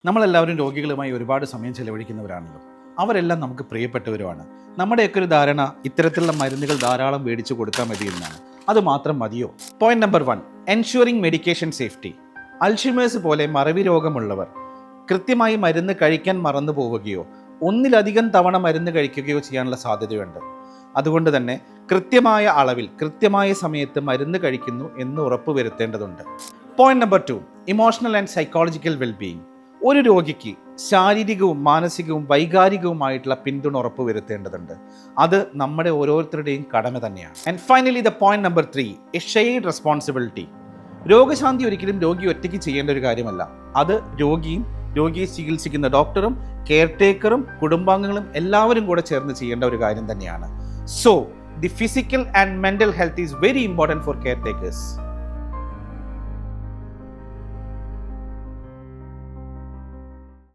നമ്മളെല്ലാവരും രോഗികളുമായി ഒരുപാട് സമയം ചെലവഴിക്കുന്നവരാണല്ലോ. അവരെല്ലാം നമുക്ക് പ്രിയപ്പെട്ടവരുമാണ്. നമ്മുടെയൊക്കെ ഒരു ധാരണ ഇത്തരത്തിലുള്ള മരുന്നുകൾ ധാരാളം മേടിച്ചു കൊടുത്താൽ മതി എന്നാണ്. അത് മാത്രം മതിയോ? Point number 1, ensuring medication safety. Alzheimer's പോലെ മറവി രോഗമുള്ളവർ കൃത്യമായി മരുന്ന് കഴിക്കാൻ മറന്നു പോവുകയോ ഒന്നിലധികം തവണ മരുന്ന് കഴിക്കുകയോ ചെയ്യാനുള്ള സാധ്യതയുണ്ട്. അതുകൊണ്ട് തന്നെ കൃത്യമായ അളവിൽ കൃത്യമായ സമയത്ത് മരുന്ന് കഴിക്കുന്നു എന്ന് ഉറപ്പുവരുത്തേണ്ടതുണ്ട്. Point number 2, emotional and psychological wellbeing. ഒരു രോഗിക്ക് ശാരീരികവും മാനസികവും വൈകാരികവുമായിട്ടുള്ള പിന്തുണ ഉറപ്പുവരുത്തേണ്ടതുണ്ട്. അത് നമ്മുടെ ഓരോരുത്തരുടെയും കടമ തന്നെയാണ്. And finally the point number 3, A shared responsibility. രോഗശാന്തി ഒരിക്കലും രോഗി ഒറ്റയ്ക്ക് ചെയ്യേണ്ട ഒരു കാര്യമല്ല. അത് രോഗിയും രോഗിയെ ചികിത്സിക്കുന്ന ഡോക്ടറും കെയർ ടേക്കറും കുടുംബാംഗങ്ങളും എല്ലാവരും കൂടെ ചേർന്ന് ചെയ്യേണ്ട ഒരു കാര്യം തന്നെയാണ്. So the physical and mental health is very important for care takers.